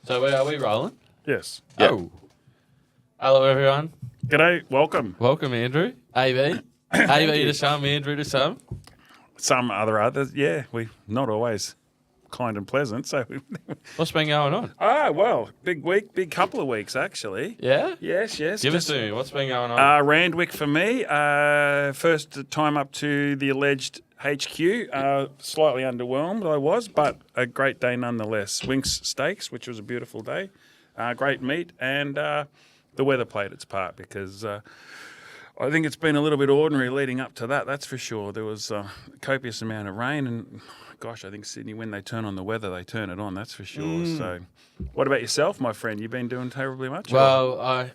So are we rolling? Yes. Oh. Hello, everyone. G'day. Welcome. Welcome, Andrew. AB. AB to some, Andrew to some. Some others. Yeah, we not always kind and pleasant. So, What's been going on? well, big week, big couple of weeks actually. Yeah? Yes. Give us to me. What's been going on? Randwick for me. First time up to the alleged HQ. Slightly underwhelmed I was, but a great day nonetheless. Winks Steaks, which was a beautiful day. Great meat, and the weather played its part because I think it's been a little bit ordinary leading up to that, that's for sure. There was a copious amount of rain, and gosh, I think Sydney, when they turn on the weather, they turn it on, that's for sure. So what about yourself, my friend? You been doing terribly much? Well, I'm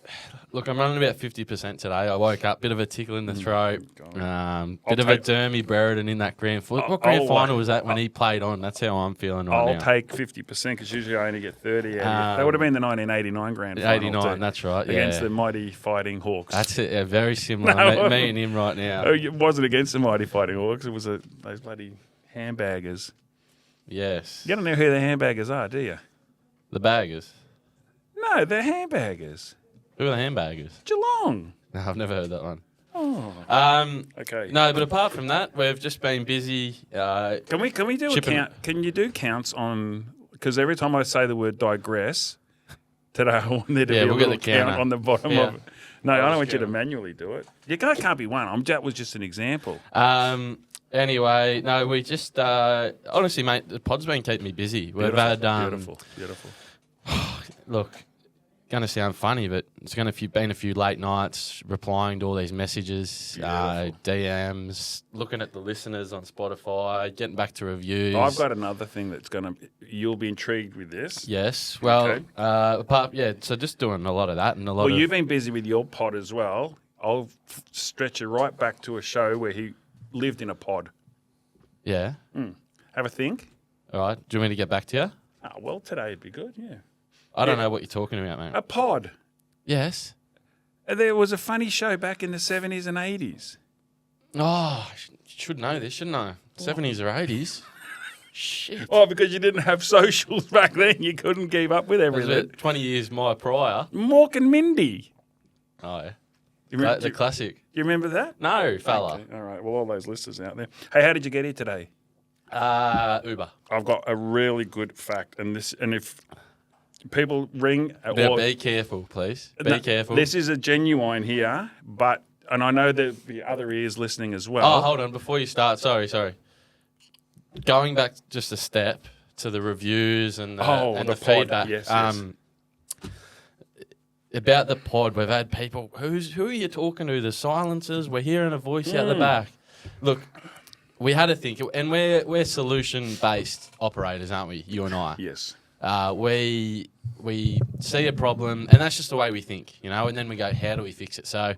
running about 50% today. I woke up, bit of a tickle in the throat, bit of a Dermy Brereton in that grand final. What grand final was that when he played on? That's how I'm feeling right now. I'll take 50% because usually I only get 30 out of it. That would have been the 1989 grand final. 89, that's right, Against the mighty Fighting Hawks. That's it, yeah, very similar. Me and him right now. It wasn't against the mighty Fighting Hawks. It was those bloody hamburgers. Yes. You don't know who the hamburgers are, do you? The Baggers. No, they're hamburgers. Who are the Hamburgers? Geelong. No, I've never heard that one. Oh. Okay. No, but apart from that, we've just been busy. Can we do a count? Can you do counts on? Because every time I say the word digress, today I want there to be a little count on the bottom of it. No, I don't want you to manually do it. That can't be one. That was just an example. Anyway, no, we just honestly, mate, the pod's been keeping me busy. We've had beautiful. Look, going to sound funny, but it's going to been a few late nights replying to all these messages, DMs, looking at the listeners on Spotify, getting back to reviews. I've got another thing that's you'll be intrigued with this. Yes, well, so just doing a lot of that and a lot. Well, you've been busy with your pod as well. I'll stretch you right back to a show where he lived in a pod. Yeah. Have a think. All right. Do you want me to get back to you? Well, today would be good, yeah. I don't know what you're talking about, mate. A pod. Yes. There was a funny show back in the 70s and 80s. Oh, I should know this, shouldn't I? 70s or 80s? Shit. Oh, because you didn't have socials back then. You couldn't keep up with everything. 20 years prior. Mork and Mindy. Oh, yeah. The classic. You remember that? No, fella. Okay. All right. Well, all those listeners out there. Hey, how did you get here today? Uber. I've got a really good fact, and if people ring, be careful, please. Be careful. This is a genuine here, and I know there'll be other ears listening as well. Oh, hold on, before you start. Sorry. Going back just a step to the reviews and the feedback. Yes. About the pod, we've had people. Who are you talking to? The silencers. We're hearing a voice out the back. Look, we had to think, and we're solution-based operators, aren't we? You and I. Yes. We see a problem, and that's just the way we think, and then we go, how do we fix it? So,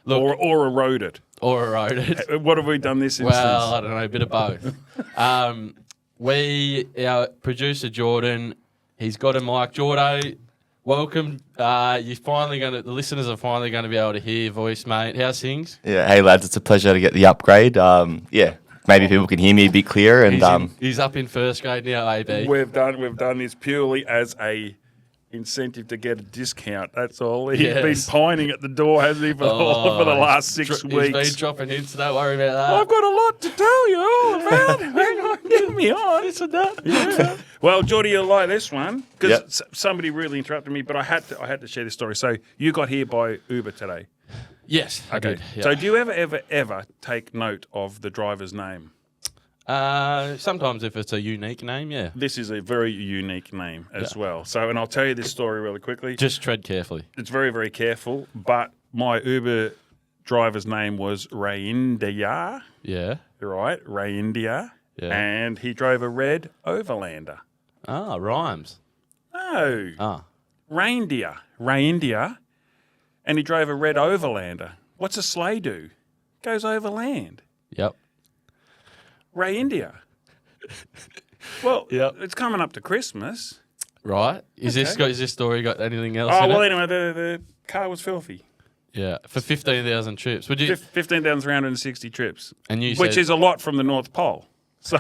look, or erode it. What have we done this instance? Well, I don't know, a bit of both. Our producer Jordan, he's got a mic. Jordo, welcome. The listeners are finally going to be able to hear your voice, mate. How's things? Yeah, hey lads, it's a pleasure to get the upgrade. Maybe people can hear me a bit clearer. And he's up in first grade now, AB. We've done this purely as a incentive to get a discount. That's all. He's been pining at the door, hasn't he, for the last 6 weeks? He's been dropping hints. Don't worry about that. I've got a lot to tell you all about. Hang on, get me on. This and that. Yeah. Well, Geordie, you'll like this one because somebody really interrupted me, but I had to share this story. So you got here by Uber today. Yes, I did. Yeah. So do you ever take note of the driver's name? Sometimes if it's a unique name, yeah. This is a very unique name as well. So, and I'll tell you this story really quickly. Just tread carefully. It's very, very careful. But my Uber driver's name was Reindia. Yeah. Right, Reindia. Yeah. And he drove a red Overlander. Ah, rhymes. No. Ah. Reindia. And he drove a red Overlander. What's a sleigh do? Goes overland. Yep. Reindia. Well, it's coming up to Christmas. Right. Is this story got anything else in well, it? anyway, the car was filthy. Yeah, for 15,000 trips. Would you 15,360 trips. And you which is a lot from the North Pole. So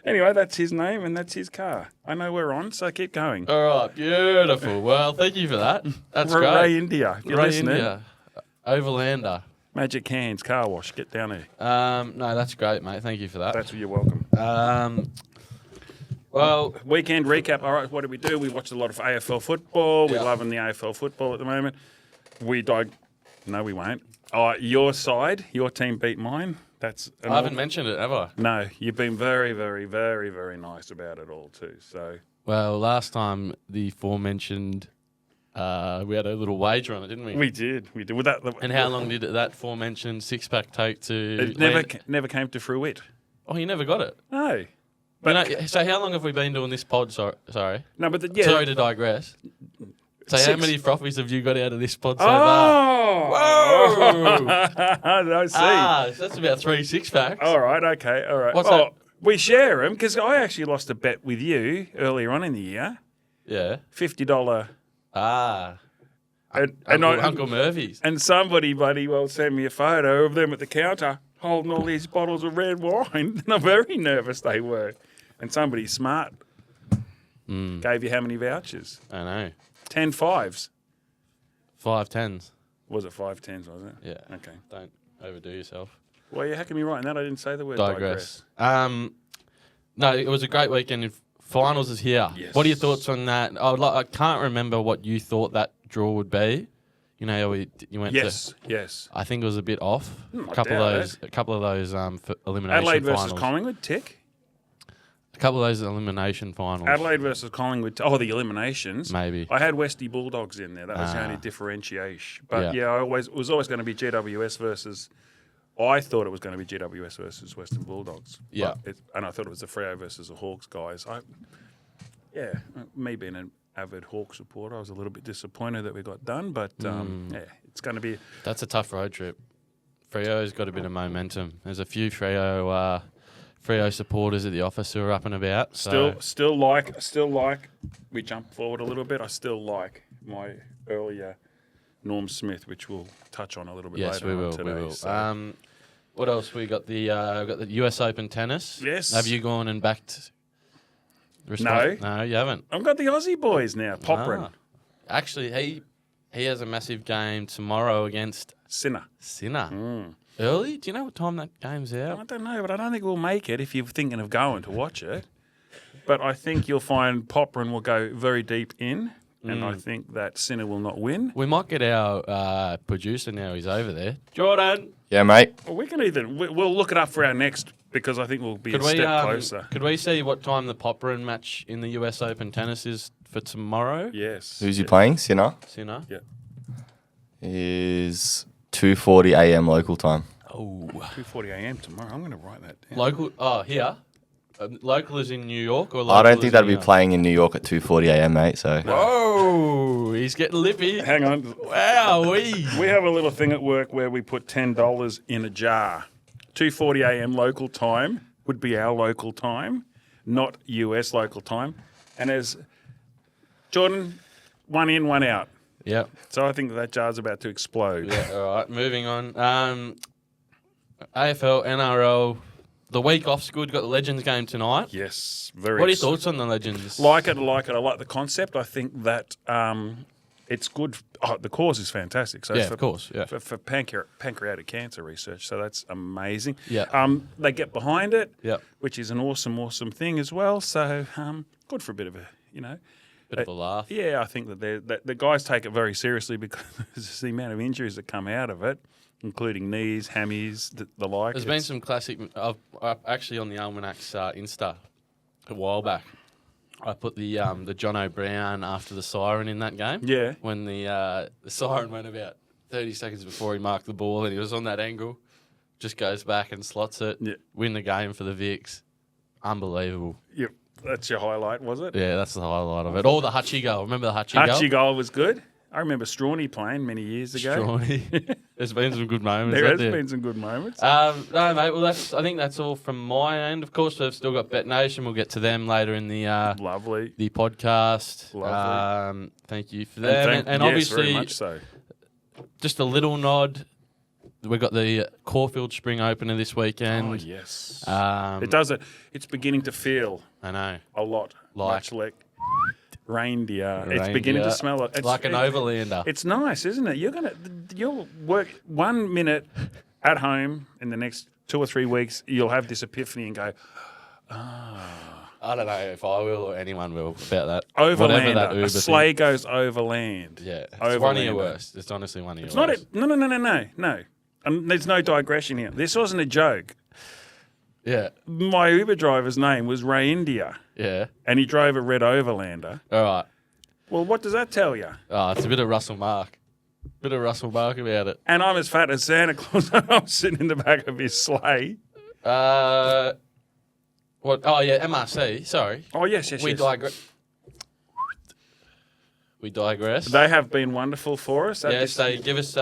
Anyway, that's his name and that's his car. I know we're on, so keep going. All right, beautiful. Well, thank you for that. That's great. Ray India, if you're Ray listening. India, Overlander. Magic Hands Car Wash, get down there. No, that's great, mate. Thank you for that. That's where you're welcome. Well, Weekend recap. All right, what did we do? We watched a lot of AFL football. We're Yeah. loving the AFL football at the moment. No, we won't. Your side, your team beat mine. That's I haven't mentioned it, have I? No, you've been very, very, very, very nice about it all too. So Well, last time the aforementioned, we had a little wager on it, didn't we? we did. With that, And how long did that aforementioned six-pack take to... it never came to fruit. Oh, you never got it? No, So how long have we been doing this pod? Sorry. no, but Sorry to digress. So how 6. many frothies have you got out of this pod so far? Oh, Whoa! I see. So that's about 3 six-packs. All right, okay, all right. What's that? We share them because I actually lost a bet with you earlier on in the year. Yeah. $50. And Uncle Murphy's. And somebody, buddy, sent me a photo of them at the counter holding all these bottles of red wine. And I'm very nervous they were. And somebody smart gave you how many vouchers? I know. 10 fives. 5 tens. Was it 5 tens, was it? Yeah. Okay. Don't overdo yourself. Well, how come you're writing that? I didn't say the word Digress. No, it was a great weekend. Finals is here. Yes. What are your thoughts on that? I can't remember what you thought that draw would be. You know, you went Yes, to. yes. I think it was a bit off. I A couple doubt of those for elimination Adelaide versus finals. Collingwood, tick. A couple of those elimination finals. Adelaide versus Collingwood. Oh, the eliminations. Maybe. I had Westie Bulldogs in there. That was the only differentiation. But Yeah. it was always going to be GWS versus. I thought it was going to be GWS versus Western Bulldogs. Yeah. And I thought it was the Freo versus the Hawks guys. Me being an avid Hawks supporter, I was a little bit disappointed that we got done. But it's going to be. That's a tough road trip. Freo's got a bit of momentum. There's a few Freo supporters at the office who are up and about. So. Still like. We jump forward a little bit. I still like my earlier Norm Smith, which we'll touch on a little bit later we will, on today. we will. So. What else? We got the US Open tennis. Yes. Have you gone and backed? No. No, you haven't. I've got the Aussie boys now. Popperin. Actually, he has a massive game tomorrow against Sinner. Early? Do you know what time that game's I out? don't know, but I don't think we'll make it if you're thinking of going to watch it. But I think you'll find Popperin will go very deep in, and I think that Sinner will not win. We might get our producer now. He's over there. Jordan. Yeah, mate. Well, we can we'll look it up for our next because I think we'll be a step closer. Could we see what time the Popperin match in the US Open tennis is for tomorrow? Yes. Who's you playing? Sinner? Sinner? Yeah. Is 2:40 a.m. local time. Oh. 2:40 a.m. tomorrow. I'm going to write that down. Local? Oh, here. Local is in New York, or local I don't is think they'll in be here? playing in New York at 2:40 a.m., mate. So Whoa! He's getting lippy. Hang on. Wow, We have a little thing at work where we put $10 in a jar. 2:40 a.m. local time would be our local time, not US local time. And as Jordan, one in, one out. Yep. So I think that jar's about to explode. Yeah. All right. Moving on. AFL, NRL. The week off's good. Got the Legends game tonight. Yes, very. What are your thoughts on the Legends? Like it. I like the concept. I think that it's good. The cause is fantastic. So Yeah, for, of course. Yeah. For pancreatic cancer research. So that's amazing. Yeah. They get behind it. Yeah. Which is an awesome thing as well. So good for a bit of a Bit of a laugh. Yeah, I think that the guys take it very seriously because the amount of injuries that come out of it, including knees, hammies, the like. There's been some classic. I've actually on the Almanac's Insta a while back. I put the John O'Brien after the siren in that game. Yeah. When the siren went about 30 seconds before he marked the ball and he was on that angle, just goes back and slots it. Yeah. Win the game for the Vicks. Unbelievable. Yep. That's your highlight, was it? Yeah, that's the highlight of it. Or the Hutchie goal. Remember the Hutchie goal? Hutchie goal was good. I remember Strawny playing many years ago. Strawny. There's been some good moments. There has hasn't been some good moments. No, mate. Well, I think that's all from my end. Of course, we've still got Bet Nation. We'll get to them later in the Lovely. the podcast. Lovely. Thank you for them. And yes, obviously, very much so. just a little nod. we've got the Caulfield Spring Opener this weekend. Oh, yes. Um, It does it. It's beginning to feel I know. a lot, much like reindeer. It's Reindeer. beginning to smell it. It's, Like an overlander. It's nice, isn't it? You'll work 1 minute at home in the next 2 or 3 weeks. You'll have this epiphany and go, I don't know if I will or anyone will about that. Whatever overlander. that A Uber sleigh thing. goes overland. Yeah, it's one of your Overlander. worst. It's honestly one of your It's not worst. no. There's no digression here. This wasn't a joke. Yeah, My Uber driver's name was Reindeer, yeah. and he drove a red Overlander. All right. Well, what does that tell you? Oh, it's a bit of Russell Mark. Bit of Russell Mark about it. And I'm as fat as Santa Claus. I'm sitting in the back of his sleigh. What? Oh yeah, MRC. Sorry. Oh, yes. We digress. We digress. They have been wonderful for us. Yes, they give us.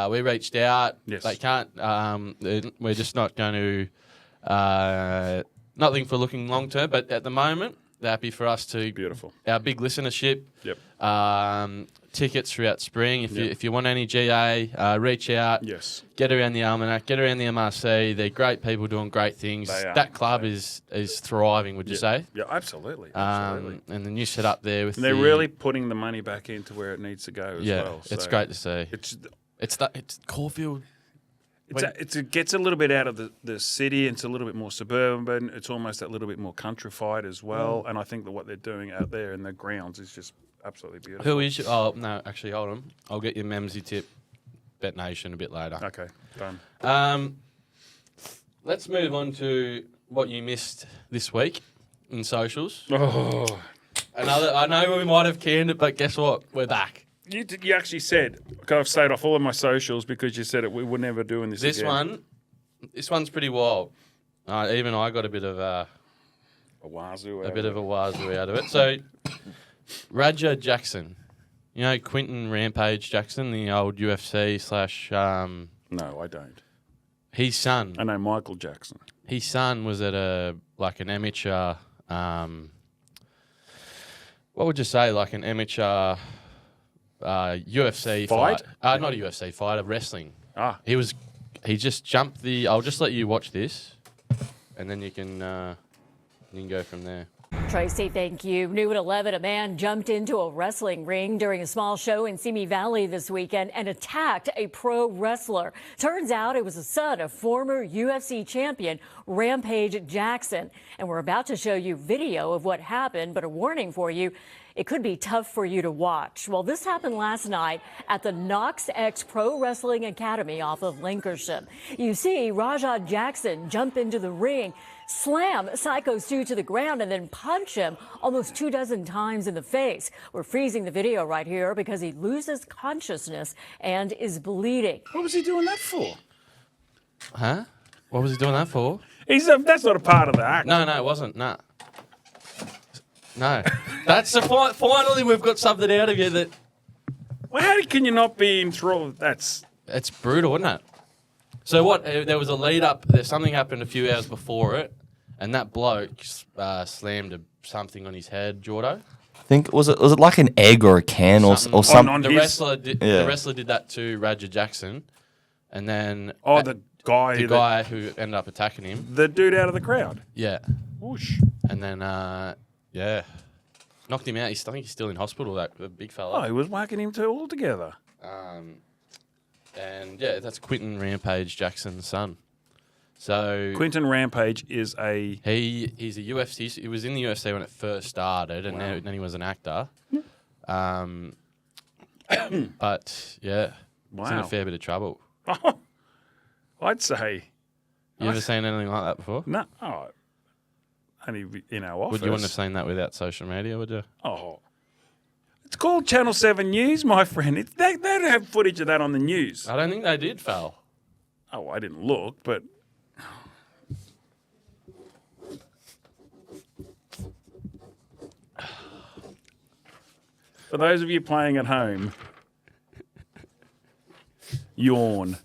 We reached out. Yes. They can't. We're just not going to. Nothing for looking long term, but at the moment, they're happy for us to. Beautiful. Our big listenership. Yep. Tickets throughout spring. Yep. If you want any GA, reach out. Yes. Get around the Almanac. Get around the MRC. They're great people doing great things. They are. That club is thriving. Would you say? Yeah, absolutely. Absolutely. And the new setup there with And they're the- really putting the money back into where it needs to go as yeah, well. it's So great to see. It's It's Caulfield. it gets a little bit out of the city. It's a little bit more suburban. It's almost a little bit more countrified as well. And I think that what they're doing out there in the grounds is just absolutely beautiful. Who is? Oh no, actually, hold on. I'll get your Memsy tip. Bet Nation a bit later. Okay, done. Let's move on to what you missed this week in socials. Oh, I know we might have canned it, but guess what? We're back. you actually said, I've stayed off all of my socials because you said it. We were never doing this again. This one's pretty wild. Even I got a bit of a wazoo out of it. So, Raja Jackson, you know Quinton Rampage Jackson, the old UFC / No, I don't. his son. I know Michael Jackson. His son was at an amateur. What would you say? Like an amateur UFC Fight? fight? Not a UFC fight, a wrestling. Ah, He just jumped the. I'll just let you watch this, and then you can go from there. Tracy, thank you. New at 11, a man jumped into a wrestling ring during a small show in Simi Valley this weekend and attacked a pro wrestler. Turns out it was the son of former UFC champion Rampage Jackson. And we're about to show you video of what happened, but a warning for you. It could be tough for you to watch. Well, this happened last night at the Knox X Pro Wrestling Academy off of Lincolnshire. You see Raja Jackson jump into the ring, slam Psycho Stu to the ground, and then punch him almost 24 times in the face. We're freezing the video right here because he loses consciousness and is bleeding. what was he doing that for? Huh? What was he doing that for? That's not a part of the act. No, it wasn't. Nah. No. That's finally we've got something out of you that. Well, how can you not be enthralled? It's brutal, isn't it? So what? There was a lead up. There's something happened a few hours before it, and that bloke slammed something on his head. Jordo. I think was it like an egg or a can or something. on The his- wrestler did. Yeah. The wrestler did that to Raja Jackson, and then the guy, the guy who ended up attacking him. the dude out of the crowd. Yeah, Whoosh. and then knocked him out. I think he's still in hospital. That the big fella. Oh, he was whacking him two all together. And yeah, that's Quinton Rampage Jackson's son. So Quinton Rampage is he's a UFC. He was in the UFC when it first started, and then he was an actor. But yeah, he's in a Wow. fair bit of trouble. I'd say You ever seen anything like that before? no. Oh, only in our office. Would you want to have seen that without social media? Would you? Oh, it's called Channel 7 News, my friend. They don't have footage of that on the news. I don't think they did, Fal. Oh, I didn't look, but for those of you playing at home, yawn.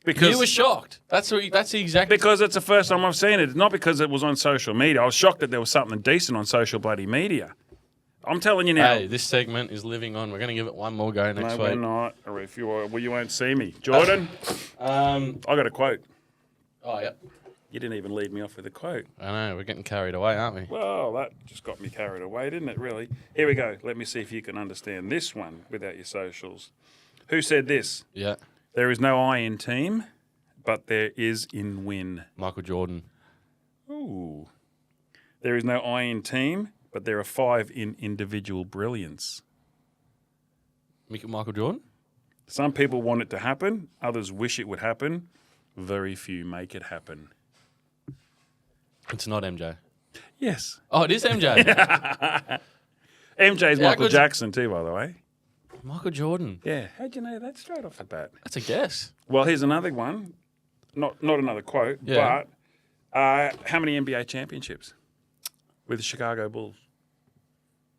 You were shocked. That's the exact. Because it's the first time I've seen it. It's not because it was on social media. I was shocked that there was something decent on social bloody media. I'm telling you now. Hey, this segment is living on. We're going to give it one more go next no, week. we're not. Or if you are, well, you won't see me. Jordan, I got a quote. Oh, yeah. You didn't even lead me off with a quote. I know. We're getting carried away, aren't we? Well, that just got me carried away, didn't it, really? Here we go. Let me see if you can understand this one without your socials. Who said this? Yeah. There is no I in team, but there is in win. Michael Jordan. Ooh. There is no I in team, but there are 5 in individual brilliance. Michael Jordan? Some people want it to happen. Others wish it would happen. Very few make it happen. It's not MJ. Yes. Oh, it is MJ. MJ's Yeah, Michael good. Jackson too, by the way. Michael Jordan. Yeah. How'd you know that straight off the bat? That's a guess. Well, here's another one. Not another quote, Yeah. but how many NBA championships with the Chicago Bulls?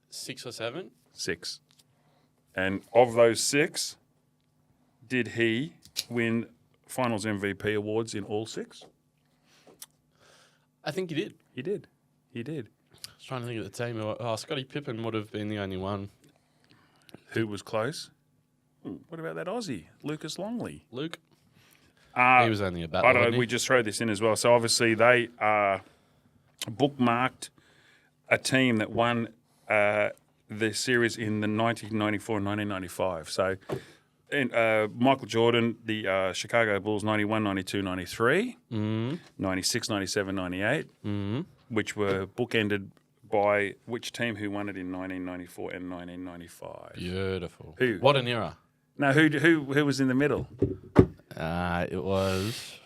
6 or 7? 6. And of those 6, did he win Finals MVP awards in all 6? I think he did. He did. He did. I was trying to think of the team. Oh, Scottie Pippen would have been the only one. Who was close? What about that Aussie, Lucas Longley? Luke? He was only a battler, But wasn't he? we just throw this in as well. So obviously they bookmarked a team that won the series in the 1994 and 1995. So Michael Jordan, the Chicago Bulls, 91, 92, 93, 96, 97, 98, which were bookended by which team who won it in 1994 and 1995. Beautiful. Who? What an era. Now, who was in the middle? It was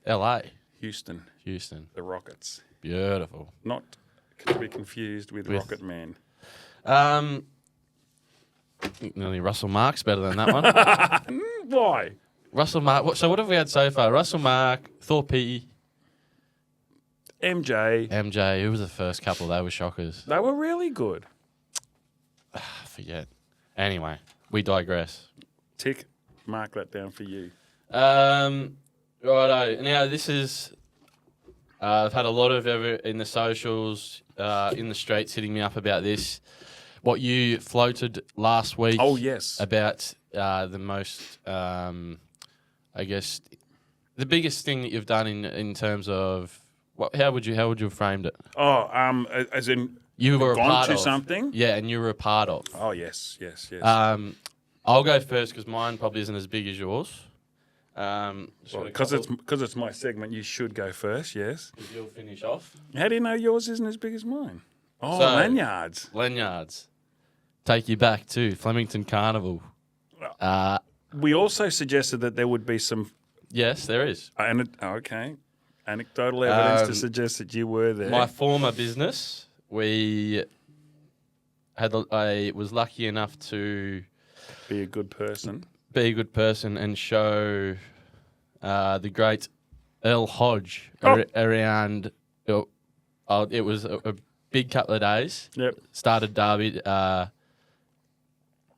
LA. Houston, Houston. the Rockets. Beautiful. Not to be confused with Rocket Man. Nearly Russell Mark's better than that one. Why? Russell Mark. So what have we had so far? Russell Mark, Thorpe, MJ. MJ. Who was the first couple? They were shockers. They were really good. I forget. Anyway, we digress. Tick. Mark that down for you. Righto. Now this is. I've had a lot of in the socials, in the streets, hitting me up about this. What you floated last week. Oh, yes. About the most, I guess, the biggest thing that you've done in terms of how would you have framed it? Oh, as in You were a gone part to of something? Yeah, and you were a part of. Oh, yes. I'll go first because mine probably isn't as big as yours. Because it's my segment, you should go first, yes. You'll finish off. How do you know yours isn't as big as mine? Oh, So- lanyards. Lanyards. Take you back to Flemington Carnival. We also suggested that there would be some Yes, there is. anecdotal evidence to suggest that you were there. My former business, we had. I was lucky enough to Be a good person. be a good person and show the great Earl Hodge around. It was a big couple of days. Yep. Started Derby.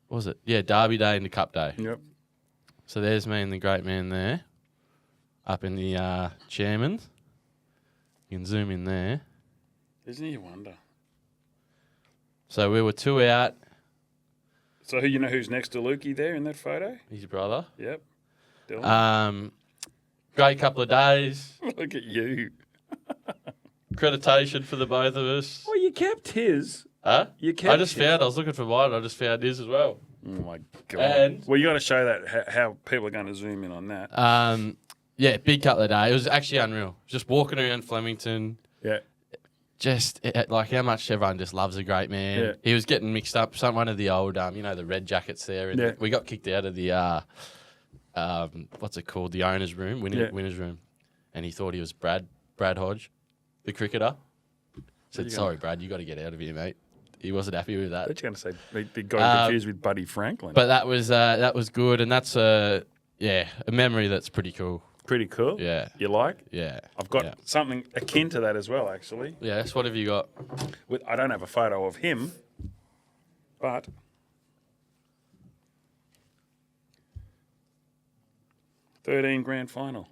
What was it? Yeah, Derby Day into Cup Day. Yep. So there's me and the great man there, up in the chairman. You can zoom in there. Isn't he a wonder? So we were 2 out. So you know who's next to Lukey there in that photo? His brother. Yep. Dylan. Great couple of days. Look at you. Accreditation for the both of us. Well, you kept his. Huh? You kept I just his. found. I was looking for mine. I just found his as well. Oh my god! And- Well, you got to show that how people are going to zoom in on that. Yeah, big couple of days. It was actually unreal. Just walking around Flemington. Yeah. Just like how much everyone just loves a great man. Yeah. He was getting mixed up. One of the old, the red jackets there. And Yeah. we got kicked out of the, what's it called? The owner's room, winner's room. And he thought he was Brad Hodge, the cricketer. Said, sorry, Brad, you got to get out of here, mate. He wasn't happy with that. What you going to say? They got confused with Buddy Franklin. But that was good, and that's a memory that's pretty cool. Pretty cool. Yeah. You like? Yeah. I've got something akin to that as well, actually. Yes, what have you got? I don't have a photo of him, but '13 grand final.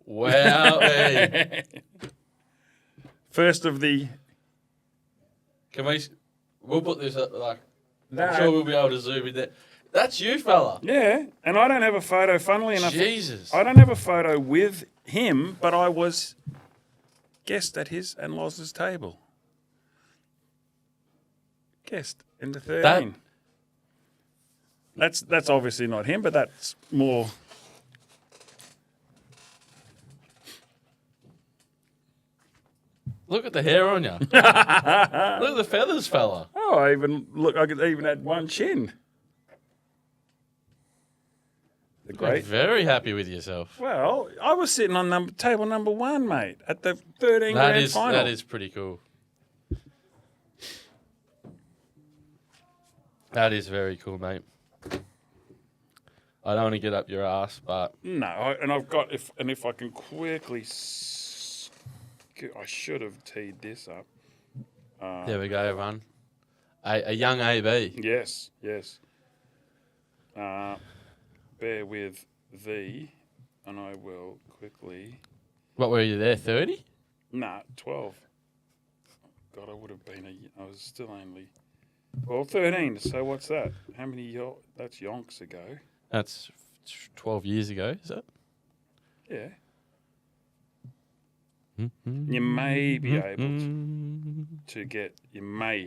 Wow. Hey. First of the... Can we? We'll put this up, like. That- I'm sure we'll be able to zoom in there. That's you, fella. Yeah, and I don't have a photo, funnily enough. Jesus. I don't have a photo with him, but I was guest at his and Loz's table. Guest in the 13. That's obviously not him, but that's more... Look at the hair on you. Look at the feathers, fella. Oh, I could even add one chin. The You're great. very happy with yourself. Well, I was sitting on table number 1, mate, at the 13 grand final. That is pretty cool. That is very cool, mate. I don't want to get up your ass, but No, I've got if I can quickly, I should have teed this up. there we go, everyone. A young AB. Yes. Bear with thee, and I will quickly. What were you there? 30? Nah, 12. God, I would have been I was still only. Well, 13. So what's that? How many? That's yonks ago. That's 12 years ago, is it? Yeah. You may be able to get. You may.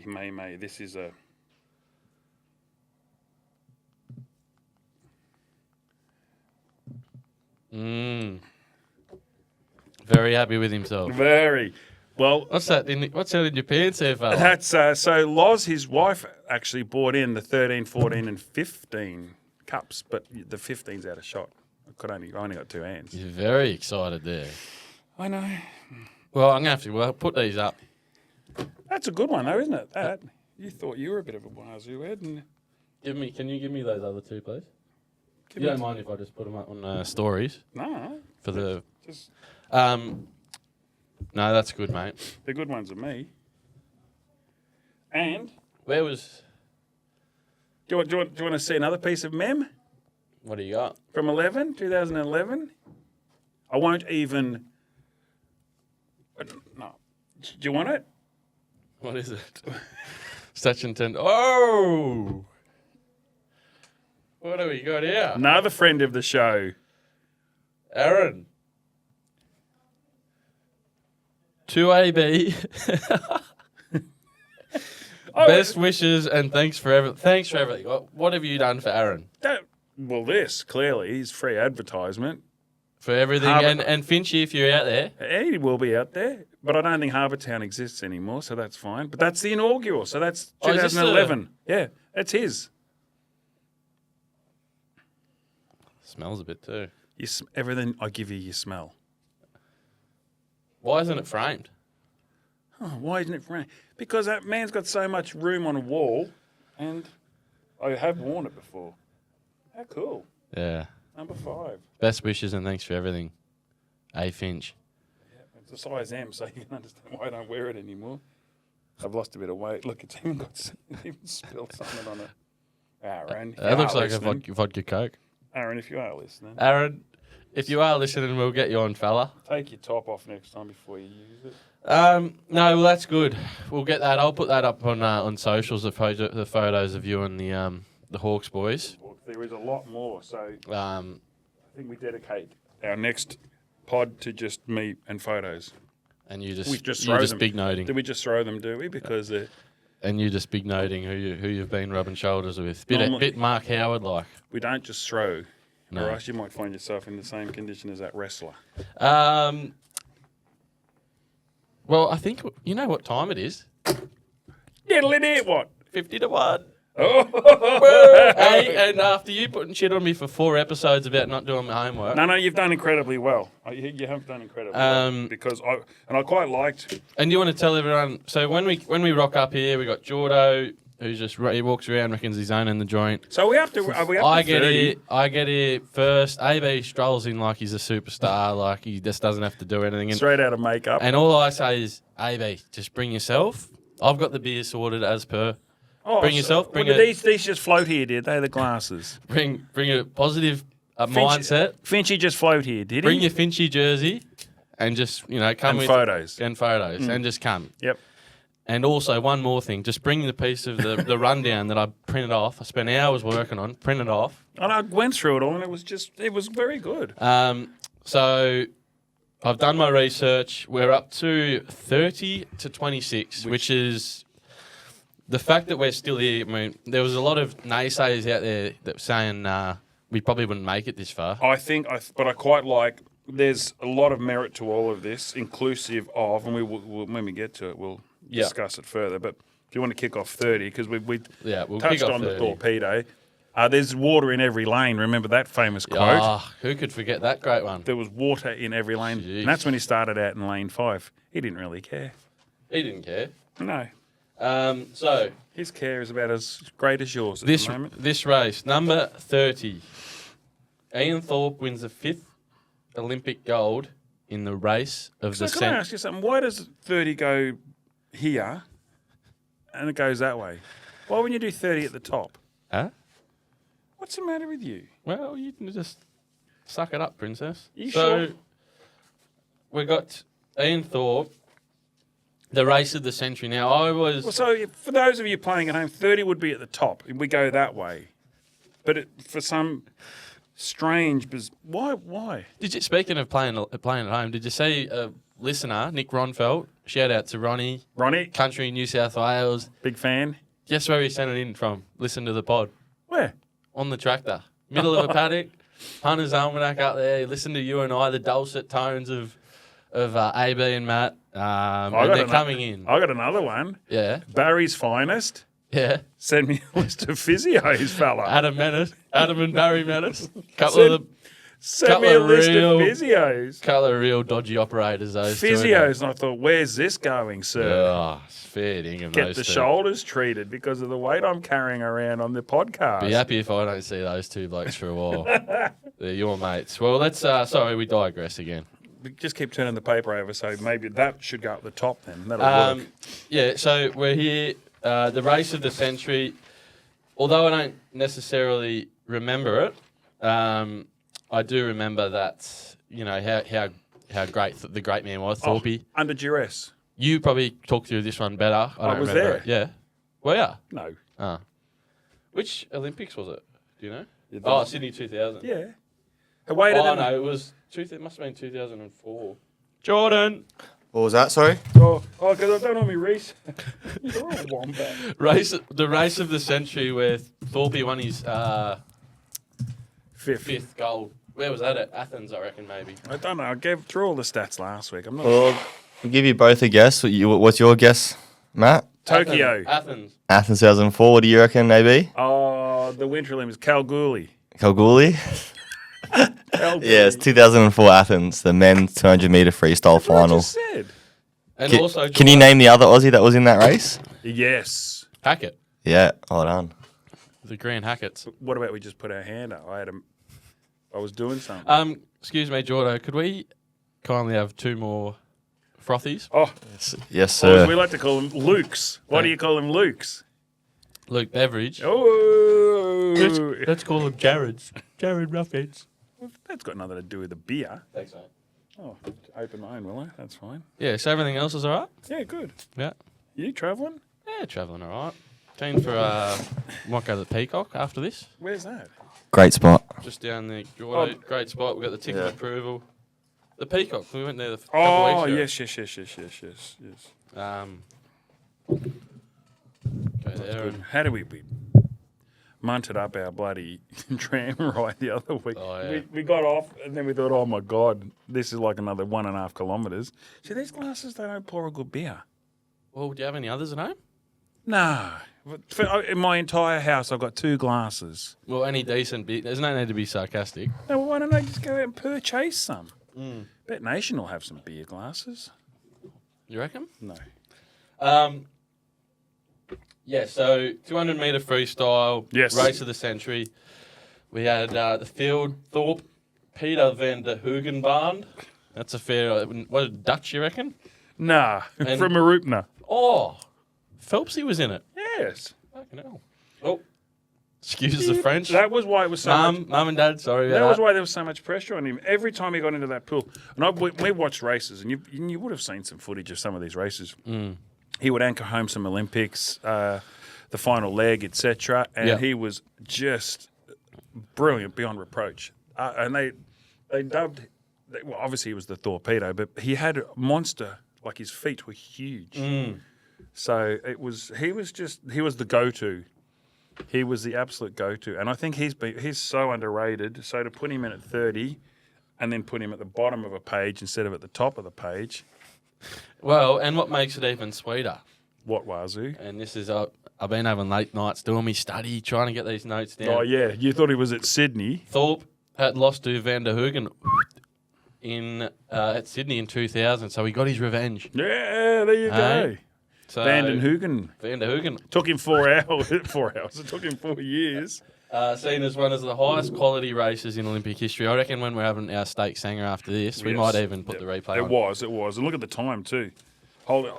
This is a. Very happy with himself. Very. Well, What's that in your pants there, fella? that's so Loz, his wife, actually bought in the 13, 14, and 15 cups, but the 15's out of shot. I only got 2 hands. You're very excited there. I know. Well, I'm going to have to put these up. That's a good one, though, isn't it? That you thought you were a bit of a wazoo head, and Can you give me those other two, please? give You me don't mind if I just put them up on stories no, for the. just No, that's good, mate. the good ones are me. And Where was? do you want to see another piece of mem What do you got? from 2011? I won't even. No, do you want it? What is it? Such intent. Oh! What do we got here? Another friend of the show. Aaron. To AB. Best wishes and thanks for everything. What have you done for Aaron? Well, this clearly is free advertisement. For everything. Harbour- And Finchy, if you're out there. He will be out there, but I don't think Harbour Town exists anymore, so that's fine. But that's the inaugural, so that's Oh, is this 2011. Yeah, that's his. Smells a bit too. Everything I give you, you smell. Why isn't it framed? Oh, why isn't it framed? Because that man's got so much room on a wall, and I have worn it before. How cool. Yeah. Number 5. Best wishes and thanks for everything. A Finch. It's a size M, so you can understand why I don't wear it anymore. I've lost a bit of weight. Look, it's even even spilled something on it. Aaron, if That you looks are like a listening- vodka Coke. Aaron, if you are listening, Aaron, if you are listening, we'll get you on, fella. take your top off next time before you use it. No, well, that's good. We'll get that. I'll put that up on socials, the photos of you and the Hawks boys. Well, there is a lot more, so Um, I think we dedicate our next pod to just me and photos. and you just We just you throw just them. big noting, Do we just throw them, do we? Because and you just big noting who you've been rubbing shoulders with. Normally- Bit Mark Howard like. we don't just throw, No. or else you might find yourself in the same condition as that wrestler. Well, I think you know what time it is. Diddle-it, what? 50-1. Oh! Hey, and after you putting shit on me for 4 episodes about not doing my homework, No, you've done incredibly well. You have done incredibly well. Because I quite liked. and you want to tell everyone. So when we rock up here, we got Jordo, who's he walks around, reckons he's owning the joint. So are we up I to get 30? here. I get here first. AB strolls in like he's a superstar, like he just doesn't have to do anything. Straight out of makeup. And all I say is, AB, just bring yourself. I've got the beer sorted as per. Bring yourself. Bring did these just float here, did they? The glasses. Bring a positive mindset. Finchy just float here, did he? Bring your Finchy jersey, and just, come And with photos. and photos and just come. Yep. And also one more thing, just bring the piece of the rundown that I printed off. I spent hours working on, printed off. And I went through it all, and it was very good. So I've done my research. We're up to 30 to 26, which is the fact that we're still here. I mean, there was a lot of naysayers out there that were saying we probably wouldn't make it this far. But I quite like. There's a lot of merit to all of this, inclusive of, and when we get to it, we'll discuss it further. But if you want to kick off 30, because we'll touched kick off on 30. the torpedo. There's water in every lane. Remember that famous quote? Oh, who could forget that great one? There was water in every lane. Jeez. And that's when he started out in lane 5. He didn't really care. He didn't care. No. So His care is about as great as yours at the moment. this race, number 30, Ian Thorpe wins the 5th Olympic gold in the race of So the can I ask you something? Why does 30 go here and it goes that way? Why wouldn't you do 30 at the top? Huh? What's the matter with you? Well, you can just suck it up, princess. You so sure? we got Ian Thorpe, the race of the century. Now, I was... Well, so for those of you playing at home, 30 would be at the top. We go that way. But for some strange... Why? Did you, speaking of playing at home, did you see a listener, Nick Ronfeld, shout out to Ronnie, Country, New South Wales. Big fan. Guess where he sent it in from? Listen to the pod. Where? On the tractor. Middle of a paddock. Hunter's Almanac up there. Listen to you and I, the dulcet tones of AB and Matt. And they're coming in. I got another one. Yeah. Barry's Finest. Yeah. Send me a list of physios, fella. Adam and Barry Menace. Send me a list of physios. Couple of real dodgy operators, those two. Physios, and I thought, where's this going, sir? Oh, it's fair dinkum. Get those the two. shoulders treated because of the weight I'm carrying around on the podcast. Be happy if I don't see those two blokes for a while. They're your mates. Well, let's. Sorry, we digress again. We just keep turning the paper over, so maybe that should go up the top then. That'll work. Yeah, so we're here. The race of the century. Although I don't necessarily remember it, I do remember that, how great the great man was, Thorpe. Under duress. You probably talked through this one better. I don't was remember there. it. Yeah. Well, yeah. No. Ah. Which Olympics was it? Do you know? Yeah, Sydney 2000. Yeah. No, it was. It must have been 2004. Jordan. What was that, sorry? Because I don't know me, Reese. You're a wombat. The race of the century where Thorpe won his fifth gold. Where was that at? Athens, I reckon, maybe. I don't know. I gave through all the stats last week. I'm not Well, I'll give you both a guess. What's your guess, Matt? Tokyo. Athens. Athens 2004. What do you reckon, maybe? Oh, the Winter Olympics. Kalgoorlie. Kalgoorlie? Yeah, it's 2004 Athens, the men's 200-meter freestyle That's what I final. just said. And also, Can you name the other Aussie that was in that race? Yes. Hackett? Yeah, hold on. The Grand Hacketts. What about we just put our hand up? I was doing something. Excuse me, Jordo. Could we kindly have two more frothies? Oh, Yes, or as sir. we like to call them, Luke's. Why do you call them Luke's? Luke Beveridge. Oh, Let's call them Jared's. Jared Roughheads. that's got nothing to do with the beer. Thanks, mate. Oh, open mine, will I? That's fine. Yeah, so everything else is all right? Yeah, good. Yeah. You travelling? Yeah, travelling all right. Keen for might go to the Peacock after this. Where's that? Great spot. Just down there. Jordo, great spot. We've got the ticket Yeah. approval. The Peacock. We went there a couple of weeks ago. Yes. Go there. Good. How do we munted up our bloody tram ride the other week? Oh, yeah. We got off and then we thought, oh my God, this is like another 1.5 kilometres. See, these glasses, they don't pour a good beer. Well, do you have any others at home? No. In my entire house, I've got 2 glasses. Well, any decent beer. There's no need to be sarcastic. No, well, why don't I just go out and purchase some? Bet Nation will have some beer glasses. You reckon? No. Yeah, so 200-metre freestyle, Yes. race of the century. We had the field, Thorpe, Peter van der Hoogenband. That's a fair, what, Dutch, you reckon? Nah, And- from Marupna. Oh, Phelpsy was in it. Yes. Fucking hell. Oh, Excuse the French. That was why it was so much. Mum and Dad, sorry about That was that. why there was so much pressure on him. Every time he got into that pool, and we watched races, and you would have seen some footage of some of these races. He would anchor home some Olympics, the final leg, etc., and he was just brilliant beyond reproach. And they dubbed, well, obviously he was the torpedo, but he had a monster, like his feet were huge. So he was the go-to. He was the absolute go-to, and I think he's so underrated. So to put him in at 30, and then put him at the bottom of a page instead of at the top of the page. Well, and what makes it even sweeter? What, Wazoo? And this is I've been having late nights doing me study, trying to get these notes down. Oh yeah, you thought he was at Sydney. Thorpe had lost to Van der Hoogen at Sydney in 2000, so he got his revenge. Yeah, there you go. So, Van der Hoogen. Van der Hoogen. Took him 4 hours. 4 hours. It took him 4 years. Seen as one of the highest quality races in Olympic history. I reckon when we're having our steak sanger after this, we might even put the replay on. It was. And look at the time, too.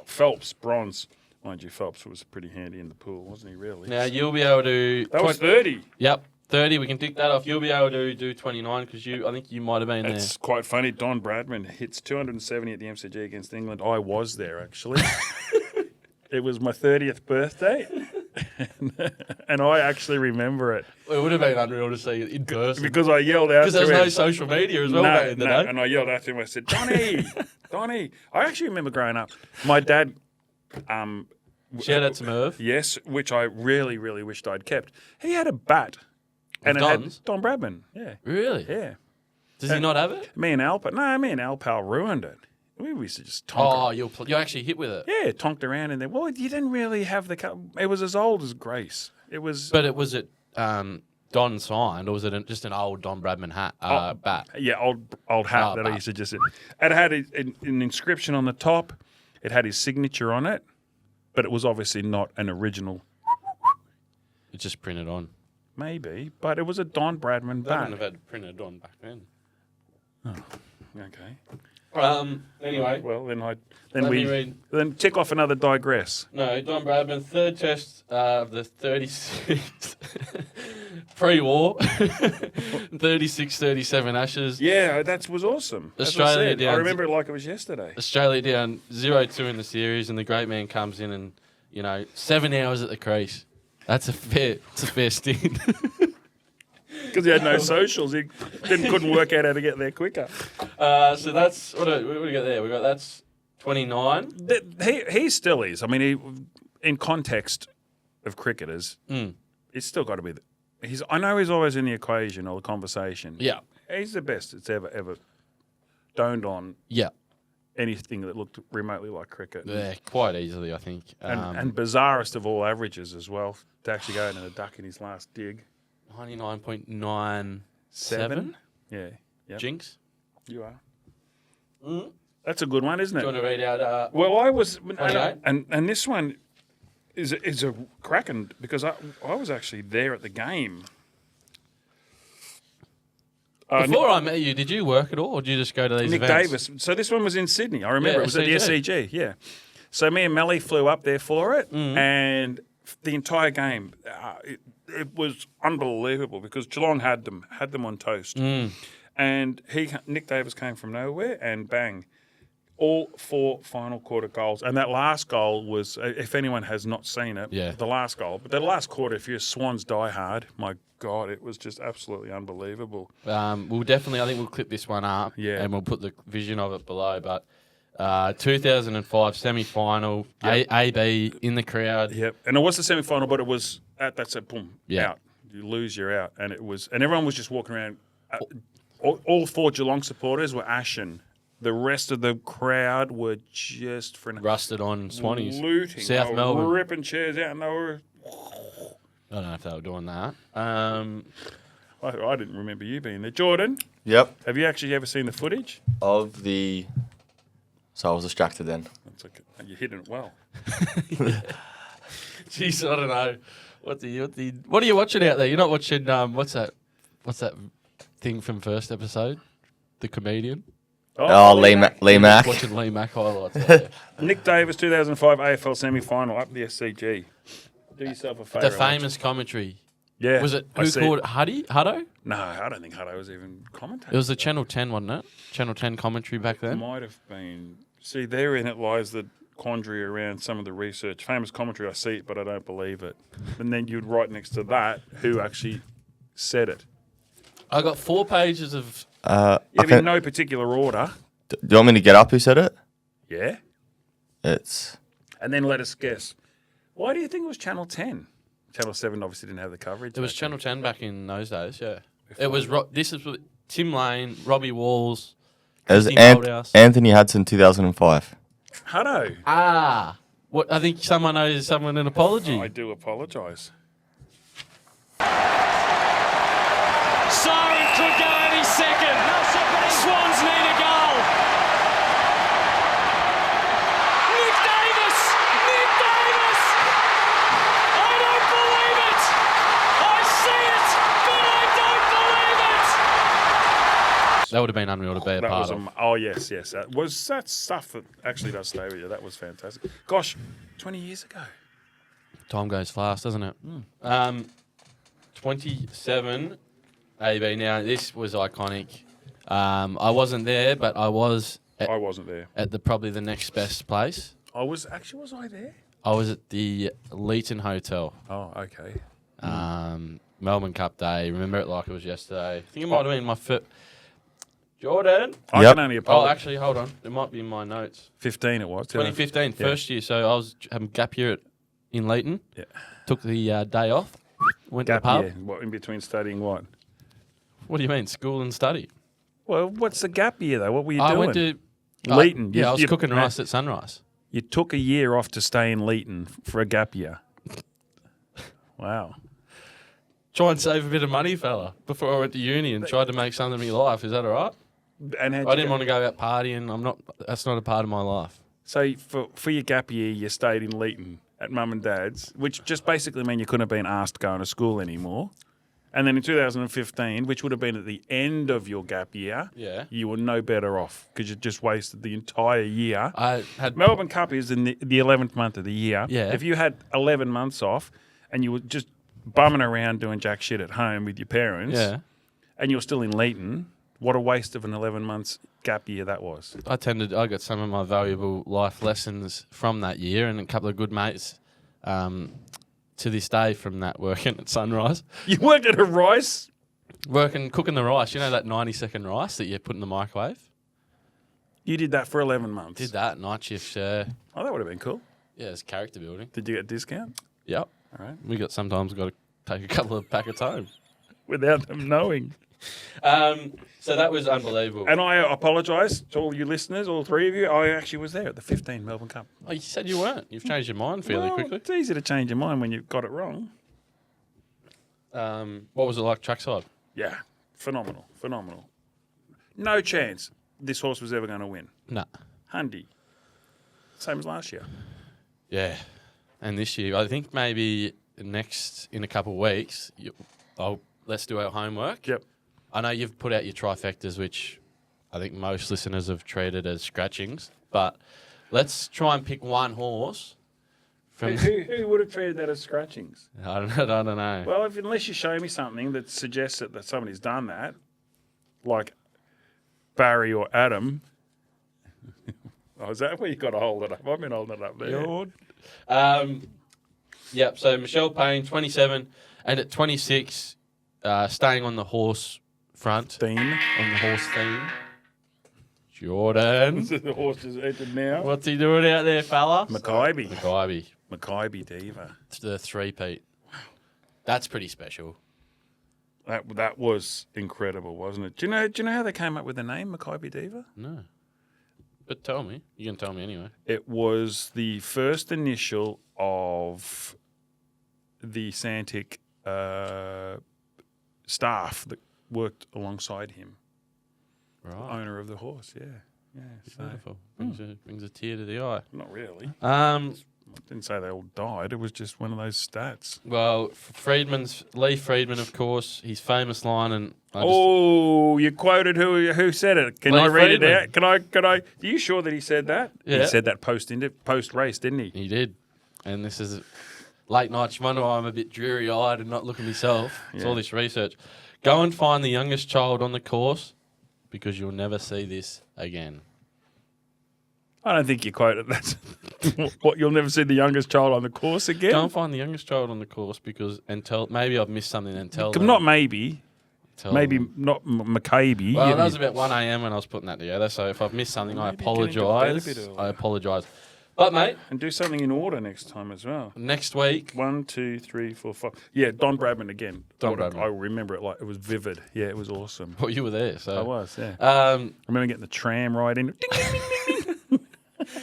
Phelps, bronze. Mind you, Phelps was pretty handy in the pool, wasn't he, really? Now, you'll be able to... That was 30. Yep, 30. We can tick that off. You'll be able to do 29 because I think you might have been there. It's quite funny. Don Bradman hits 270 at the MCG against England. I was there, actually. It was my 30th birthday, and I actually remember it. It would have been unreal to see it in person. Because I yelled out to him. Because there was no social media as well back in the day. And I yelled out to him. I said, Donnie. I actually remember growing up. My dad... Shout out to Merv. Yes, which I really, really wished I'd kept. He had a bat. And it Don's? had Don Bradman. Yeah. Really? Yeah. Does he not have it? Me and Alpal ruined it. We used to just tonk You actually hit with it? Yeah, tonked around in there. Well, you didn't really have it was as old as Grace. It was... But was it Don signed, or was it just an old Don Bradman bat? Yeah, old hat that I used to just... It had an inscription on the top. It had his signature on it, but it was obviously not an original. It just printed on. Maybe, but it was a Don Bradman They bat. wouldn't have had printed on back then. Okay. Anyway. Well, then tick off another digress. No, Don Bradman, third test of the 36th pre-war, 36-37 Ashes. Yeah, that was awesome. Australia I down. remember it like it was yesterday. Australia down 0-2 in the series, and the great man comes in and 7 hours at the crease. That's a fair stint. Because he had no socials, he couldn't work out how to get there quicker. So that's what do we got there? We got that's 29. He still is. I mean, in context of cricketers, it's still got to be. I know he's always in the equation or the conversation. Yeah, he's the best that's ever doned on. Yeah, anything that looked remotely like cricket. Yeah, quite easily, I think. And bizarrest of all averages as well to actually go in and a duck in his last dig. 99.97. Yeah. Yep. Jinx. You are. That's a good one, isn't it? Do you want to read out? Well, I was, 28? and this one is a cracking because I was actually there at the game. Before I met you, did you work at all, or did you just go to these Nick events? Davis. So this one was in Sydney. I remember it was at the SCG. SCG. Yeah. So me and Melly flew up there for it, and the entire game, it was unbelievable because Geelong had them on toast, and Nick Davis came from nowhere and bang. All 4 final quarter goals. And that last goal was, if anyone has not seen it, the last goal. But the last quarter, if you're Swans diehard, my God, it was just absolutely unbelievable. We'll definitely, I think we'll clip this one up and we'll put the vision of it below. But 2005 semi-final, AB in the crowd. Yep. And it was the semi-final, but it was, that's it, boom, out. You lose, you're out. And everyone was just walking around. All 4 Geelong supporters were ashen. The rest of the crowd were just rusted on Swannies, looting, South Melbourne, ripping chairs out, and they were. I don't know if they were doing that. I didn't remember you being there, Jordan. Yep. Have you actually ever seen the footage? So I was distracted then. That's okay. You're hitting it well. Jeez, I don't know. What are you watching out there? You're not watching. What's that thing from first episode? The comedian. Lee Mack. Watching Lee Mack highlights. Nick Davis, 2005 AFL semi-final up the SCG. Do yourself a favour. The famous commentary. Yeah. Was it I who see called it Huddo? No, I don't think Hutto was even commentating. It was the Channel 10, wasn't it? Channel 10 commentary back It then. might have been. See, therein it lies the quandary around some of the research. Famous commentary, I see it, but I don't believe it. And then you'd write next to that who actually said it. I got 4 pages of. In no particular order. Do you want me to get up who said it? Yeah. It's And then let us guess. Why do you think it was Channel 10? Channel 7 obviously didn't have the coverage. It was Channel 10 back in those days, yeah. It was. This is with Tim Lane, Robbie Walls, it was Christy Moldhouse. Anthony Hudson, 2005. Hutto. Ah, what? I think someone owes someone an apology. I do apologise. Siren could go any second. Swans need a goal. Nick Davis! Nick Davis! I don't believe it! I see it, but I don't believe it! That would have been unreal to be a That part was of. oh yes. That stuff that actually does stay with you. That was fantastic. Gosh, 20 years ago. Time goes fast, doesn't it? 27 AB. Now, this was iconic. I wasn't there, but I was I wasn't there. at probably the next best place. Was I there? I was at the Leeton Hotel. Oh, okay. Melbourne Cup Day. Remember it like it was yesterday. I think it might have been my first. Jordan. I Yep. can only Oh, apologize. actually, hold on. It might be in my notes. 15 it was. 2015, Yeah. first year. So I was having gap year in Leeton. Yeah. Took the day off. Went Gap to the pub. year. What, in between studying what? What do you mean, school and study? Well, what's the gap year though? What were you I doing? went to Leeton. Yeah, I was You- cooking rice at sunrise. You took a year off to stay in Leeton for a gap year. Wow. Try and save a bit of money, fella, before I went to uni and tried to make something of my life. Is that all right? And I didn't want to go out partying. That's not a part of my life. So for your gap year, you stayed in Leeton at mum and dad's, which just basically meant you couldn't have been asked to go to school anymore. And then in 2015, which would have been at the end of your gap year, Yeah. you were no better off because you just wasted the entire year. I had Melbourne Cup is in the 11th month of the year. Yeah. If you had 11 months off and you were just bumming around doing jack shit at home with your parents, yeah. and you were still in Leeton, what a waste of an 11 months gap year that was. I got some of my valuable life lessons from that year, and a couple of good mates to this day from that working at Sunrise. You worked at a rice? Cooking the rice. You know that 90-second rice that you put in the microwave? You did that for 11 months. Did that, night shifts, yeah. Oh, that would have been cool. Yeah, it's character building. Did you get a discount? Yep. All right. We sometimes got to take a couple of packets home. Without them knowing. So that was unbelievable. And I apologise to all you listeners, all three of you. I actually was there at the 15 Melbourne Cup. Oh, you said you weren't. You've changed your mind fairly Well, quickly. It's easy to change your mind when you've got it wrong. What was it like trackside? Yeah, phenomenal. No chance this horse was ever going to win. Nah. Hundy. Same as last year. Yeah. And this year, I think maybe in a couple of weeks, let's do our homework. Yep. I know you've put out your trifectas, which I think most listeners have treated as scratchings, but let's try and pick one horse from. Who would have treated that as scratchings? I don't know. Well, unless you show me something that suggests that somebody's done that, like Barry or Adam. Oh, is that where you got to hold it up? I've been holding it up there. Yep. So Michelle Payne, 27, and at 26, staying on the horse front, Theme. on the horse theme. Jordan, The horse is entered now. what's he doing out there, fella? Mackaybe. Mackaybe, Diva. it's the three-peat. That's pretty special. That was incredible, wasn't it? Do you know how they came up with the name Mackaybe Diva? No. But tell me. You can tell me anyway. It was the first initial of the Santic staff that worked alongside him, Right. owner of the horse. Yeah. So, Beautiful. Brings a tear to the eye. not really. Um, I didn't say they all died. It was just one of those stats. well, Lee Friedman, of course, his famous line, and You quoted who said it? Can Lee I read Friedman. it out? Can I? Are you sure that he said that? Yeah. He said that post race, didn't he? he did. And this is late nights. You wonder why I'm a bit dreary-eyed and not looking myself. It's all this research. Go and find the youngest child on the course because you'll never see this again. I don't think you quoted that. What, you'll never see the youngest child on the course again? Go and find the youngest child on the course maybe I've missed something and tell them. Not maybe. Tell Maybe them. not McCabe. Well, that was about 1 a.m. when I was putting that together, so if I've missed something, I Maybe get into bed a apologise. bit early. I apologise. But, mate, And do something in order next time as well. next week, 1, 2, 3, 4, 5. Yeah, Don Bradman again. Don Bradman. I remember it like it was vivid. Yeah, it was awesome. well, you were there, so. I was, yeah. I I remember getting the tram ride in. Ding, ding, ding, ding, ding.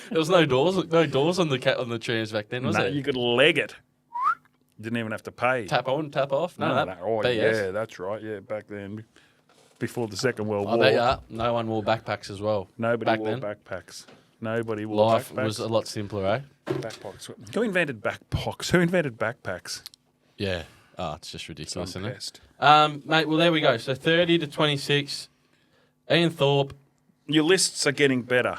there was no doors on the trams back then, was No, there? you could leg it. You didn't even have to pay. Tap on, tap off. No, No, that. oh, BS. yeah, that's right. Yeah, back then, before the Second World I War, bet you no one wore backpacks as well. nobody back wore then. backpacks. Nobody wore Life backpacks. was a lot simpler, eh? Backpacks. Who invented backpacks? Who invented backpacks? Yeah. Oh, it's just ridiculous, isn't it? Pest. Mate, well, there we go. So 30 to 26, Ian Thorpe. Your lists are getting better.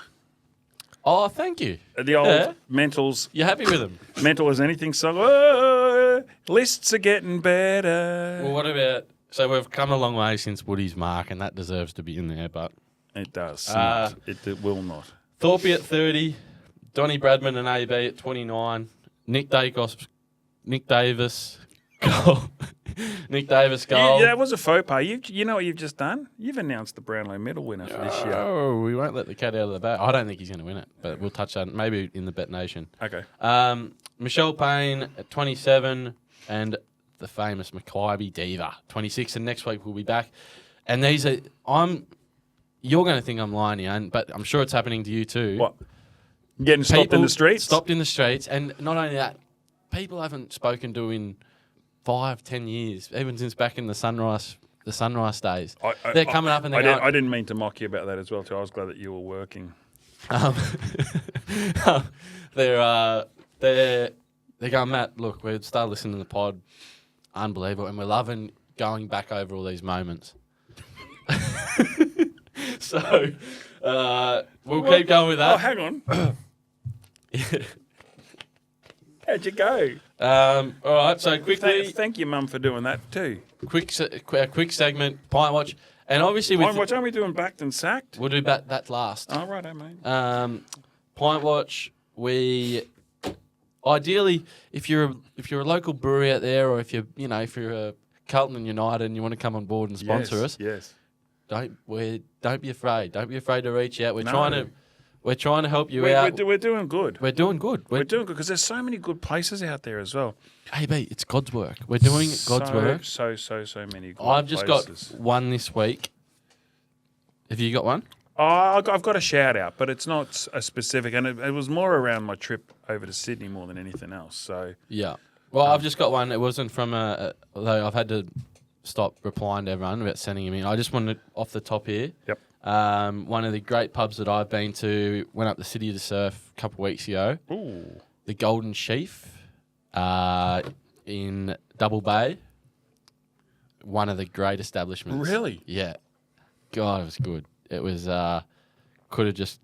Oh, thank you. The old Yeah. mentals, You're happy with them? mental as anything song. Oh, lists are getting better. Well, what about... So we've come a long way since Woody's mark, and that deserves to be in there, but... It does. Uh, not. It will not. Thorpe at 30, Donny Bradman and AB at 29, Nick Davis goal. Nick Davis goal. Yeah, that was a faux pas. You know what you've just done? You've announced the Brownlow medal winner for this year. Oh, we won't let the cat out of the bag. I don't think he's going to win it, but we'll touch on maybe in the Bet Nation. Okay. Michelle Payne at 27 and the famous McCabe Diva 26. And next week we'll be back. And these are you're going to think I'm lying here, but I'm sure it's happening to you too. What? Getting stopped in People the streets? Stopped in the streets, and not only that, people I haven't spoken to in 5-10 years, even since back in the sunrise days. They're coming up and they're going. I didn't mean to mock you about that as well, too. I was glad that you were working. They're going, Matt, look, we've started listening to the pod. Unbelievable. And we're loving going back over all these moments. So we'll keep going with Oh, that. hang on. How'd you go? All right, so quickly, Thank you, Mum, for doing that, too. quick segment, Pint Watch. And obviously, Pint Watch, aren't we doing backed and sacked? we'll do that last. Oh, right, mate. Pint Watch, we ideally, if you're a local brewery out there, or if you're a Carlton and United and you want to come on board and sponsor us, Yes. don't be afraid. Don't be afraid to reach out. We're No. trying to help you We're out. doing good. We're doing good. We're doing good because there's so many good places out there as well. AB, it's God's work. We're doing God's work. So many good I've just places. got one this week. Have you got one? Oh, I've got a shout out, but it's not a specific, and it was more around my trip over to Sydney more than anything else. So Yeah. Well, I've just got one. It wasn't from although I've had to stop replying to everyone about sending him in. I just wanted off the top here. Yep. One of the great pubs that I've been to, went up the City of the Surf a couple of weeks ago. Ooh. The Golden Sheaf in Double Bay. One of the great establishments. Really? Yeah. God, it was good. It was could have just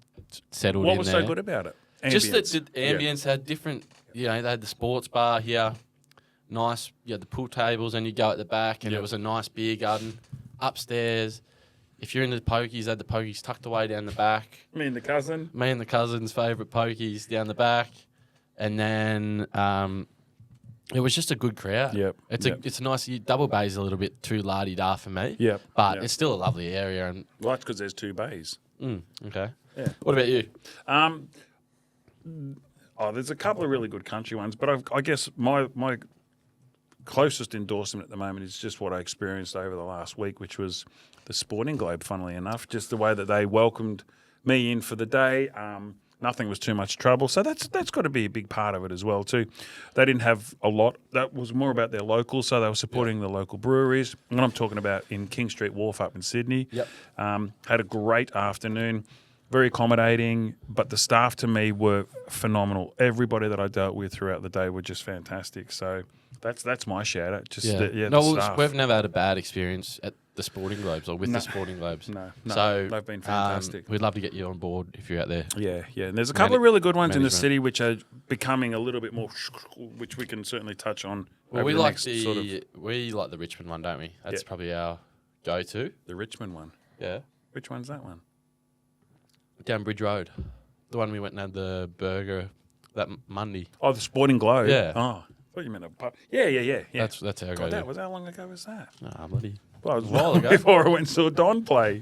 settled What in was there. so good about it? Just that Ambience. the ambience had different, they had the sports bar here, nice, you had the pool tables, and you go at the back, and Yep. it was a nice beer garden. Upstairs, if you're into the pokies, they had the pokies tucked away down the back. Me and the cousin. Me and the cousin's favourite pokies down the back. And then it was just a good crowd. Yep, It's yep. it's a nice, Double Bay's a little bit too la-di-da for me. Yep, But yep. it's still a lovely area. And Well, that's because there's two bays. okay. Yeah. What about you? There's a couple of really good country ones, but I guess my closest endorsement at the moment is just what I experienced over the last week, which was the Sporting Globe, funnily enough. Just the way that they welcomed me in for the day. Nothing was too much trouble. So that's got to be a big part of it as well, too. They didn't have a lot. That was more about their locals, so they were supporting the local breweries. And I'm talking about in King Street Wharf up in Sydney. Yep. Had a great afternoon. very accommodating, but the staff to me were phenomenal. Everybody that I dealt with throughout the day were just fantastic. So that's my shout out. Just No, the staff. we've never had a bad experience at the Sporting Globes or with the Sporting Globes. No, So they've been fantastic. we'd love to get you on board if you're out there. Yeah. And there's a couple of really good ones in the management. city which are becoming a little bit more, which we can certainly touch on. Well, over we the like next we like the Richmond one, don't we? That's probably our go-to. the Richmond one. Yeah, Which one's that one? down Bridge Road, the one we went and had the burger that Monday. Oh, the Sporting Globe. Yeah. Oh, I thought you meant a pub. Yeah. That's our God, go-to. that was how long ago was that? Ah, bloody. Well, it was while ago. before I went and saw Don play.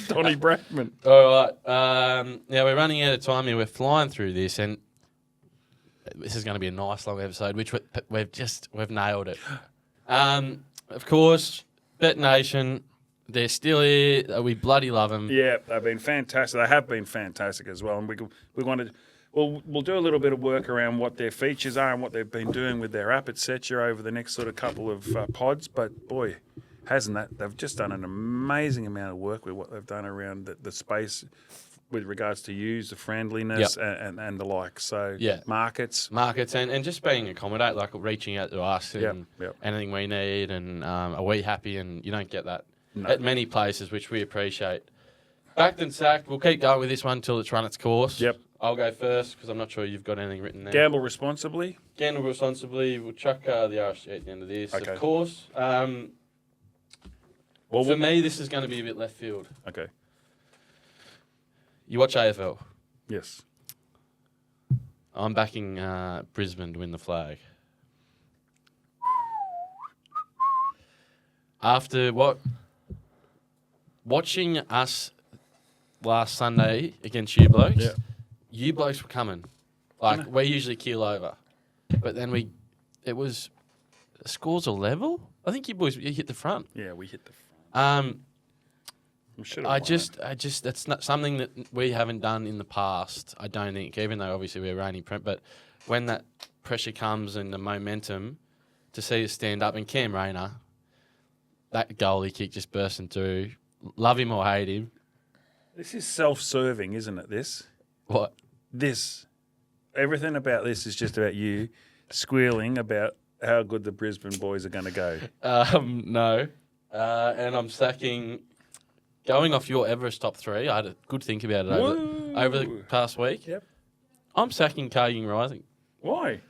Donny Bradman. All right. Now we're running out of time here. We're flying through this, and this is going to be a nice long episode, which we've nailed it. Of course, Bet Nation, they're still here. We bloody love them. Yeah, they've been fantastic. They have been fantastic as well. And we wanted. We'll do a little bit of work around what their features are and what they've been doing with their app, etc., over the next sort of couple of pods. But boy, hasn't that they've just done an amazing amount of work with what they've done around the space with regards to user friendliness and the like. So markets and just being accommodated, like reaching out to us and anything we need, and are we happy? And you don't get that at many places, which we appreciate. Backed and sacked. We'll keep going with this one until it's run its course. Yep. I'll go first because I'm not sure you've got anything written there. Gamble responsibly. Gamble responsibly. We'll chuck the RSG at the end of this. Okay. Of course. For me, this is going to be a bit left field. Okay. You watch AFL. Yes. I'm backing Brisbane to win the flag. After watching us last Sunday against you blokes, you blokes were coming. Like, we're usually keel over. But then the scores are level. I think you boys hit the front. Yeah, we hit the front. I just that's not something that we haven't done in the past. I don't think, even though obviously we're reigning print, but when that pressure comes and the momentum to see us stand up, and Cam Rayner, that goal he kicked just bursting through. Love him or hate him. This is self-serving, isn't it? This. What? Everything about this is just about you squealing about how good the Brisbane boys are going to go. No. And I'm sacking, going off your Everest top three, I had a good think about it over the past week. Yep. I'm sacking Kagan Rising. Why?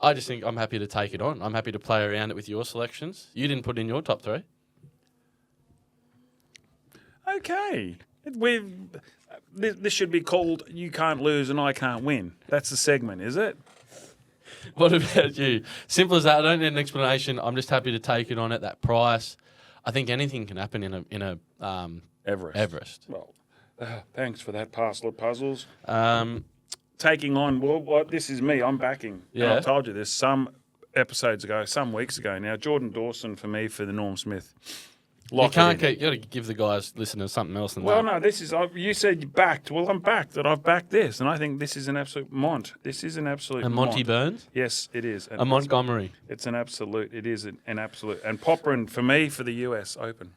I just think I'm happy to take it on. I'm happy to play around it with your selections. You didn't put in your top three. Okay. This should be called You Can't Lose and I Can't Win. That's the segment, is it? What about you? Simple as that. I don't need an explanation. I'm just happy to take it on at that price. I think anything can happen in a Everest. Well, thanks for that parcel of puzzles. Taking on, this is me. I'm backing. Yeah. And I told you this some weeks ago now. Jordan Dawson for me for the Norm Smith. You can't keep. You got to give the listeners something else than that. Well, no, this is. You said you backed. Well, I'm backed that I've backed this, and I think this is an absolute mont. This is an absolute. A Monty Burns. Yes, it is. A Montgomery. It's an absolute. It is an absolute. And Popperin for me for the US Open.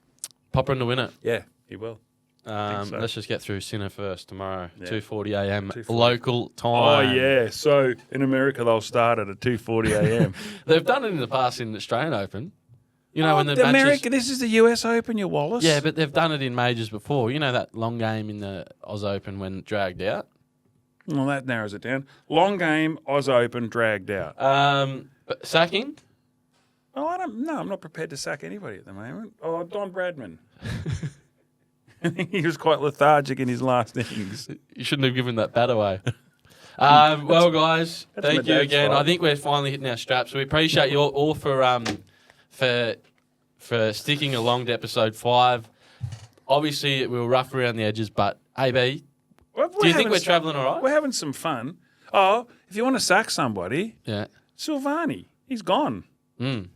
Popperin to win it. Yeah, he will. So. Let's just get through Sinner first tomorrow, 2:40 a.m. 2:40. local time. Oh yeah. So in America they'll start at 2:40 a.m. They've done it in the past in the Australian Open. You know, when the America, this is the US Open, you Wallace. Yeah, but they've done it in majors before. You know that long game in the Oz Open when it dragged out? Well, that narrows it down. Long game, Oz Open, dragged out. But sacking? Oh, I'm not prepared to sack anybody at the moment. Oh, Don Bradman. He was quite lethargic in his last innings. You shouldn't have given that bat away. Well, guys, thank you again. fault. I think we're finally hitting our straps. We appreciate you all for sticking along to episode 5. Obviously, we were rough around the edges, but AB, do you think we're travelling all right? We're having some fun. Oh, if you want to sack somebody, Yeah. Silvani, he's gone. Mm.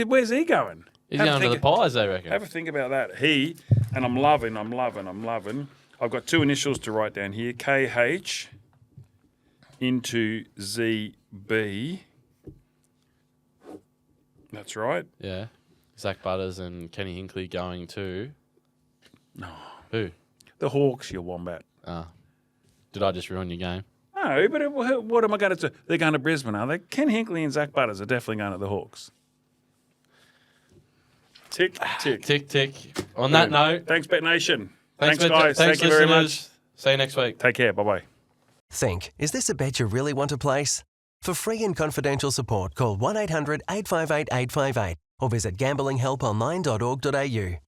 Where's he going? He's going to the Pies, they reckon. Have a think about that. And I'm loving. I've got 2 initials to write down here. KH into ZB. That's right. Yeah. Zach Butters and Kenny Hinkley going to... No. Who? The Hawks, you wombat. Did I just ruin your game? No, but what am I going to do? They're going to Brisbane, are they? Ken Hinkley and Zach Butters are definitely going to the Hawks. Tick, tick. Tick, tick. On that note, Thanks, Bet Nation. thanks Guys. Thanks, Thank you very listeners. much. See you next week. Take care. Bye-bye. Think, is this a bet you really want to place? For free and confidential support, call 1-800-858-858 or visit gamblinghelponline.org.au.